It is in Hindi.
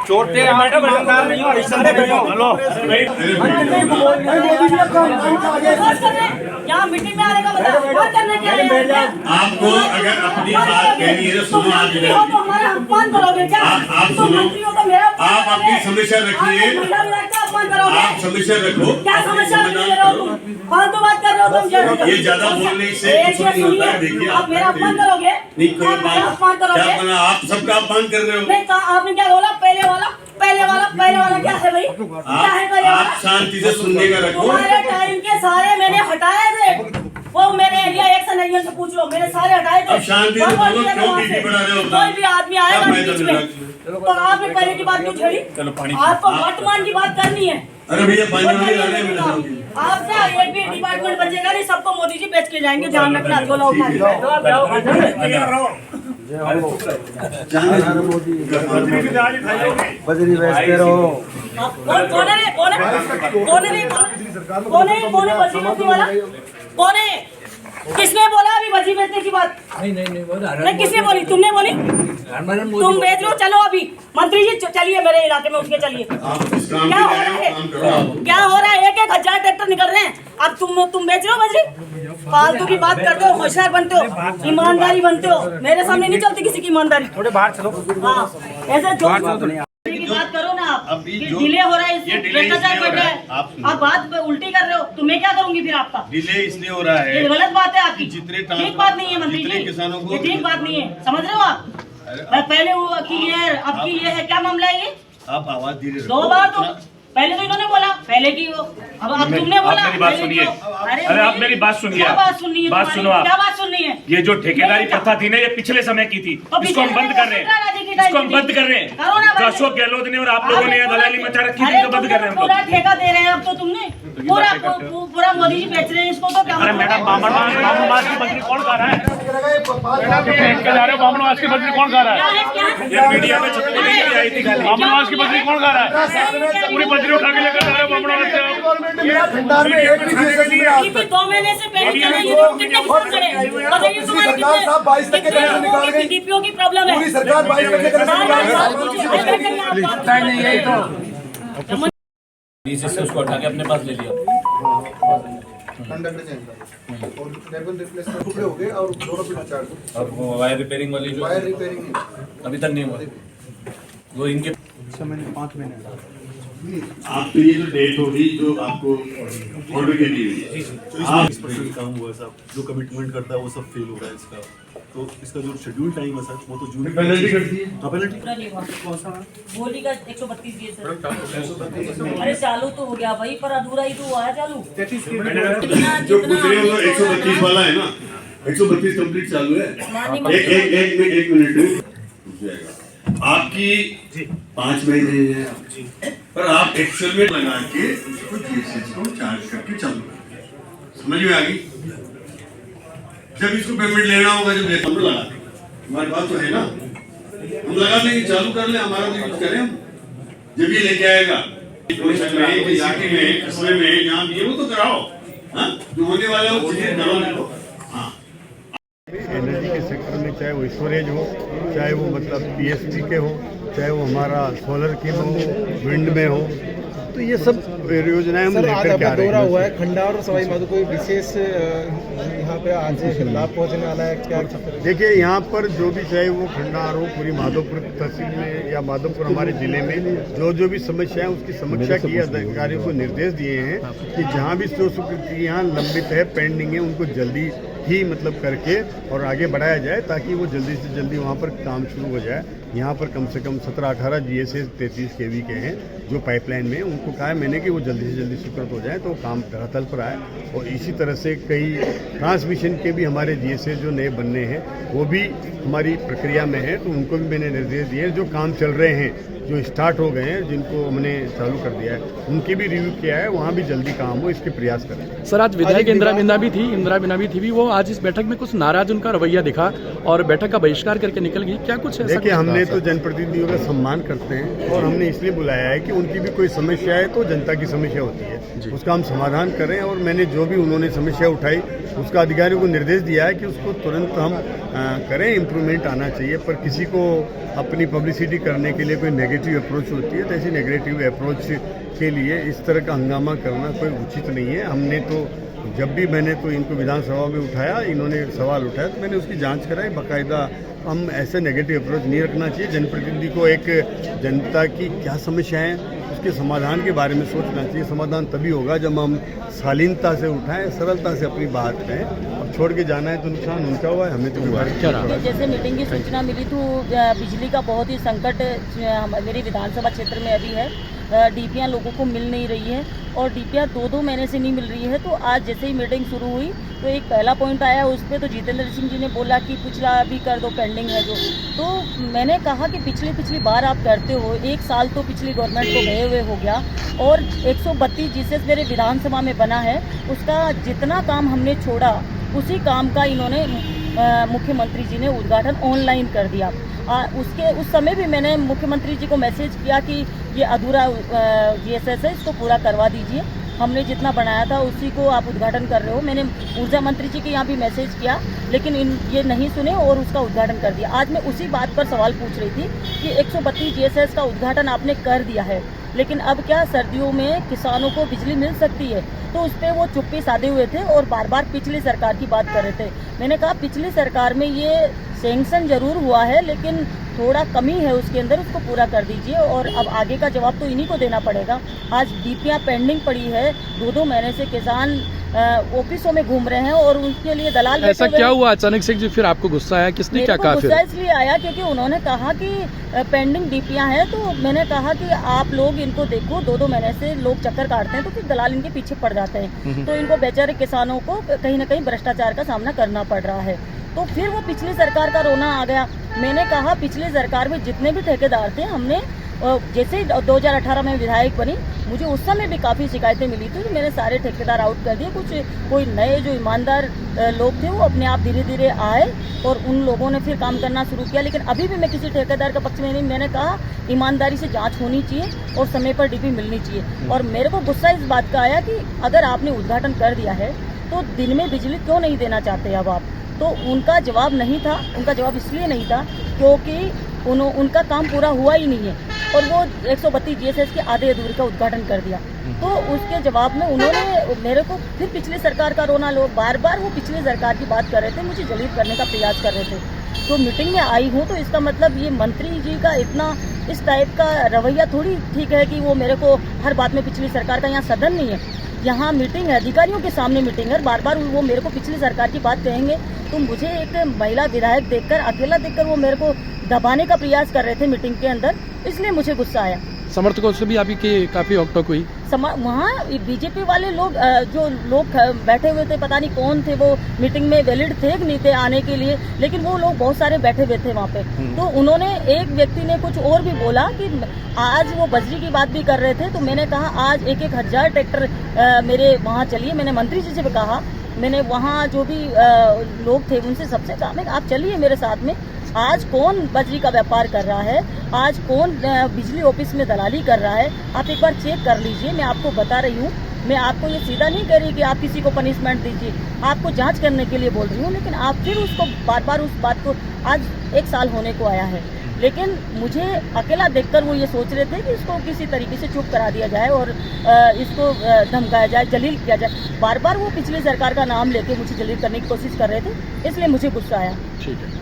चोटे मैडम बंगाल नहीं हो ऐसा नहीं हो। हेलो यहाँ मीटिंग में आने का मतलब बात करने के लिए आपको अगर अपनी बात कहनी है तो सुनो। आप तो हमारा अपमान करोगे क्या? आप तुम सुनो। मंत्री हो तो मेरा आप अपनी समस्या रखिए। अपमान करोगे। आप समस्या रखो। क्या समस्या ले रहे हो तुम? फालतू बात कर रहे हो तुम। ये ज्यादा बोलने से कुछ नहीं होता है। देखिए आप मेरा अपमान करोगे। नहीं कोई आप मेरा अपमान बात क्या करोगे। बना, आप सबका अपमान कर रहे हो। नहीं कहा आपने क्या बोला? पहले वाला क्या है भाई? क्या है पहले वाला? आप शांति से सुनने का रखो। तुम्हारे टाइम के सारे मैंने हटाए थे। वो मेरे एरिया एक्शन एरिया से पूछ लो, मैंने सारे हटाए थे। अब शांति से बोलो, क्यों टीवी बना रहे हो? कोई भी आदमी आएगा बीच में तो आपने पहले की बात क्यों छेड़ी? आपको वर्तमान की बात करनी है। अरे भैया पानी वाले लाने में आप ना एक भी डिपार्टमेंट बचेगा नहीं, सबको मोदी जी बेच के जाएंगे। ध्यान रखना। झोला उठा बजरी बेचते रहो। कौन है? किसने बोला अभी बजी बेचने की बात? नहीं किसने बोली? तुमने बोली? तुम बेच लो। चलो अभी मंत्री जी चलिए मेरे इलाके में, उठ के चलिए। क्या हो रहा है? क्या हो रहा है? 1,000 ट्रैक्टर निकल रहे हैं, अब तुम बेच रहे हो बजरी? फालतू की बात करते हो, होशियार बनते हो, ईमानदारी बनते हो। मेरे सामने नहीं चलती किसी की ईमानदारी। थोड़े बाहर चलो। हाँ ऐसे जो की बात करो ना आप। डिले हो रहा है, भ्रष्टाचार बढ़ रहा है, आप बात उल्टी कर रहे हो तो मैं क्या करूंगी फिर? आपका डिले इसलिए हो रहा है। ये गलत बात है आपकी। जितने ठीक बात नहीं है मंत्री जी, किसानों को ये ठीक बात नहीं है। समझ रहे हो आप? पहले वो की ये अब की ये है, क्या मामला है ये? आप आवाज धीरे रखो। 2 बार तो पहले तो इन्होंने बोला, पहले की वो अब तुमने बोला। मेरी बात सुनिए। अरे आप मेरी बात सुनिए। क्या बात सुननी है? बात सुनो आप। क्या बात सुननी है? ये जो ठेकेदारी प्रथा थी ना, ये पिछले समय की थी। इसको हम बंद कर रहे हैं। इसको हम बंद कर रहे हैं। जो अशोक गहलोत ने और आप लोगों ने दलाली मचा रखी थी, तो बंद कर रहे हैं हम पूरा लोग। ठेका दे रहे हैं अब तो तुमने। पूरा मोदी जी बेच रहे हैं इसको। तो क्या अरे मैडम बामनवास की बकरी कौन खा रहा है? बामनवास की बकरी कौन खा रहा है? ये मीडिया में छपने के लिए आई थी खाली। बामनवास की बकरी कौन खा रहा है? पूरी बकरी उठा के लेकर जा रहे हो बामनवास से। भंडार में एक भी जीएसटी नहीं आज तक। 2 महीने से पहले चले, ये तो कितने किसान चले? बताइए तुम्हारे सरकार साहब 22% कनेक्शन निकाल गई। डीपीओ की प्रॉब्लम है। पूरी सरकार 22% कनेक्शन निकाल गई। से उसको हटा के अपने पास ले लिया। कंडक्टर चेंज कर और केबल रिप्लेसमेंट टुकड़े हो गए और दोनों पिन चार्ज और वो वायर रिपेयरिंग वाली जो वायर रिपेयरिंग अभी तक नहीं हुआ वो इनके 5 महीने आपकी ये जो डेट होगी जो आपको ऑर्डर के लिए काम हुआ है साहब, जो कमिटमेंट करता है वो सब फेल हो रहा है इसका। तो इसका जो शेड्यूल टाइम है सर वो तो जून पेनल्टी करती है। हाँ पेनल्टी पूरा नहीं हुआ। बोली का 132 दिए सर। अरे चालू तो हो गया भाई, पर अधूरा ही तो हुआ है चालू। जो पूछ रहे हो 132 वाला है ना, 132 कंप्लीट चालू है। एक मिनट रुक जाएगा। आपकी 5 महीने हैं, पर आप एक्सेल में लगा के उसको जीएसटी को चार्ज करके चालू कर। समझ में आ गई? जब इसको पेमेंट लेना होगा, जब हम लगा हमारे पास तो है ना, हम लगा देंगे, चालू कर ले, हमारा तो यूज करें हम। जब ये लेके आएगा इलाके में, कस्बे में, यहाँ भी वो तो कराओ। हाँ जो होने वाला है वो चीजें करो लिखो। हाँ एनर्जी के सेक्टर में, चाहे वो स्टोरेज हो, चाहे वो मतलब पीएसपी के हो, चाहे वो हमारा सोलर की हो, विंड में हो, तो ये सब योजनाएं हम लेकर के आ रहे हैं। दौरा हुआ है खंडा और सवाई माधोपुर, कोई विशेष यहाँ पे आज लाभ पहुँचने वाला है क्या? देखिए यहाँ पर जो भी चाहे वो खंडार हो, पूरी माधोपुर तहसील में या माधोपुर हमारे जिले में जो भी समस्या है उसकी समीक्षा की, अधिकारियों को निर्देश दिए हैं कि जहाँ भी जो स्वीकृतियाँ लंबित है, पेंडिंग है, उनको जल्दी ही मतलब करके और आगे बढ़ाया जाए, ताकि वो जल्दी से जल्दी वहाँ पर काम शुरू हो जाए। यहाँ पर कम से कम 17-18 GSS 33 kV के हैं जो पाइपलाइन में, उनको कहा है मैंने कि वो जल्दी से जल्दी स्वीकृत हो जाए तो काम धरातल पर आए। और इसी तरह से कई ट्रांसमिशन के भी हमारे GSS जो नए बनने हैं वो भी हमारी प्रक्रिया में है, तो उनको भी मैंने निर्देश दिए। जो काम चल रहे हैं, जो स्टार्ट हो गए हैं, जिनको हमने चालू कर दिया है, उनकी भी रिव्यू किया है, वहाँ भी जल्दी काम हो इसके प्रयास करें। सर आज विधायक इंदिरा बिंदा भी थी वो आज इस बैठक में कुछ नाराज उनका रवैया दिखा और बैठक का बहिष्कार करके निकल गई, क्या कुछ है? देखिए हमने हमने तो जनप्रतिनिधियों का सम्मान करते हैं और हमने इसलिए बुलाया है कि उनकी भी कोई समस्या है तो जनता की समस्या होती है, उसका हम समाधान करें। और मैंने जो भी उन्होंने समस्या उठाई उसका अधिकारियों को निर्देश दिया है कि उसको तुरंत हम करें, इम्प्रूवमेंट आना चाहिए। पर किसी को अपनी पब्लिसिटी करने के लिए कोई नेगेटिव अप्रोच होती है तो ऐसी नेगेटिव अप्रोच के लिए इस तरह का हंगामा करना कोई उचित नहीं है। हमने तो जब भी मैंने तो इनको विधानसभा में उठाया, इन्होंने सवाल उठाया तो मैंने उसकी जांच कराई बाकायदा। हम ऐसे नेगेटिव अप्रोच नहीं रखना चाहिए। जनप्रतिनिधि को एक जनता की क्या समस्या है उसके समाधान के बारे में सोचना चाहिए। समाधान तभी होगा जब हम शालीनता से उठाएं, सरलता से अपनी बात कहें। अब छोड़ के जाना है तो नुकसान उनका हुआ है, हमें तो हुआ। जैसे मीटिंग की सूचना मिली तो बिजली का बहुत ही संकट मेरे विधानसभा क्षेत्र में अभी है। डीपीआर लोगों को मिल नहीं रही है और डीपीआर 2-2 महीने से नहीं मिल रही है। तो आज जैसे ही मीटिंग शुरू हुई तो एक पहला पॉइंट आया उस पर, तो जितेंद्र सिंह जी ने बोला कि पिछला भी कर दो, पेंडिंग है जो। तो मैंने कहा कि पिछली बार आप करते हो, 1 साल तो पिछली गवर्नमेंट को गए हुए हो गया और 132 जिससे मेरे विधानसभा में बना है उसका जितना काम हमने छोड़ा उसी काम का इन्होंने मुख्यमंत्री जी ने उद्घाटन ऑनलाइन कर दिया। उस समय भी मैंने मुख्यमंत्री जी को मैसेज किया कि ये अधूरा GSS है, इसको पूरा करवा दीजिए। हमने जितना बनाया था उसी को आप उद्घाटन कर रहे हो। मैंने ऊर्जा मंत्री जी के यहाँ भी मैसेज किया लेकिन ये नहीं सुने और उसका उद्घाटन कर दिया। आज मैं उसी बात पर सवाल पूछ रही थी कि 132 GSS का उद्घाटन आपने कर दिया है लेकिन अब क्या सर्दियों में किसानों को बिजली मिल सकती है? तो उस पर वो चुप्पी साधे हुए थे और बार बार पिछली सरकार की बात कर रहे थे। मैंने कहा पिछली सरकार में ये सैंक्शन जरूर हुआ है लेकिन थोड़ा कमी है उसके अंदर, उसको पूरा कर दीजिए और अब आगे का जवाब तो इन्हीं को देना पड़ेगा। आज डीपीआर पेंडिंग पड़ी है, 2-2 महीने से किसान ऑफिसों में घूम रहे हैं और उनके लिए दलाल। ऐसा क्या हुआ अचानक से जो फिर आपको गुस्सा आया? किसने क्या कहा? गुस्सा इसलिए आया क्योंकि उन्होंने कहा कि पेंडिंग डीपीआर है। तो मैंने कहा कि आप लोग इनको देखो, 2-2 महीने से लोग चक्कर काटते हैं तो फिर दलाल इनके पीछे पड़ जाते हैं। तो इनको बेचारे किसानों को कहीं ना कहीं भ्रष्टाचार का सामना करना पड़ रहा है। तो फिर वो पिछली सरकार का रोना आ गया। मैंने कहा पिछली सरकार में जितने भी ठेकेदार थे, हमने जैसे ही 2018 में विधायक बनी मुझे उस समय भी काफ़ी शिकायतें मिली थी। मैंने सारे ठेकेदार आउट कर दिए। कोई नए जो ईमानदार लोग थे वो अपने आप धीरे धीरे आए और उन लोगों ने फिर काम करना शुरू किया। लेकिन अभी भी मैं किसी ठेकेदार का पक्ष में नहीं। मैंने कहा ईमानदारी से जांच होनी चाहिए और समय पर डीपी मिलनी चाहिए। और मेरे को गुस्सा इस बात का आया कि अगर आपने उद्घाटन कर दिया है तो दिन में बिजली क्यों नहीं देना चाहते अब आप? तो उनका जवाब नहीं था। उनका जवाब इसलिए नहीं था क्योंकि उनका काम पूरा हुआ ही नहीं है और वो 132 GSS के आधे अधूरे का उद्घाटन कर दिया। तो उसके जवाब में उन्होंने मेरे को फिर पिछली सरकार का रोना बार बार वो पिछली सरकार की बात कर रहे थे, मुझे जलील करने का प्रयास कर रहे थे। तो मीटिंग में आई हूँ तो इसका मतलब ये मंत्री जी का इतना इस टाइप का रवैया थोड़ी ठीक है कि वो मेरे को हर बात में पिछली सरकार का, यहाँ सदन नहीं है, यहाँ मीटिंग है, अधिकारियों के सामने मीटिंग है। बार बार वो मेरे को पिछली सरकार की बात कहेंगे तो मुझे एक महिला विधायक देखकर, अकेला देखकर वो मेरे को दबाने का प्रयास कर रहे थे मीटिंग के अंदर, इसलिए मुझे गुस्सा आया। समर्थकों से भी आपकी काफी नोक-झोंक हुई? वहाँ बीजेपी वाले लोग जो लोग बैठे हुए थे, पता नहीं कौन थे वो, मीटिंग में वैलिड थे कि नहीं थे आने के लिए, लेकिन वो लोग बहुत सारे बैठे हुए थे वहाँ पे। तो उन्होंने, एक व्यक्ति ने कुछ और भी बोला कि आज वो बजरी की बात भी कर रहे थे। तो मैंने कहा आज 1-1 हज़ार ट्रैक्टर मेरे वहाँ चलिए। मैंने मंत्री जी से भी कहा, मैंने वहाँ जो भी लोग थे उनसे सबसे कहा आप चलिए मेरे साथ में। आज कौन बजरी का व्यापार कर रहा है, आज कौन बिजली ऑफिस में दलाली कर रहा है, आप एक बार चेक कर लीजिए। मैं आपको बता रही हूँ, मैं आपको ये सीधा नहीं कह रही कि आप किसी को पनिशमेंट दीजिए, आपको जांच करने के लिए बोल रही हूँ। लेकिन आप फिर उसको बार बार उस बात को, आज 1 साल होने को आया है, लेकिन मुझे अकेला देखकर वो ये सोच रहे थे कि इसको किसी तरीके से चुप करा दिया जाए और इसको धमकाया जाए, जलील किया जाए। बार बार वो पिछली सरकार का नाम लेके मुझे जलील करने की कोशिश कर रहे थे, इसलिए मुझे गुस्सा आया। ठीक है।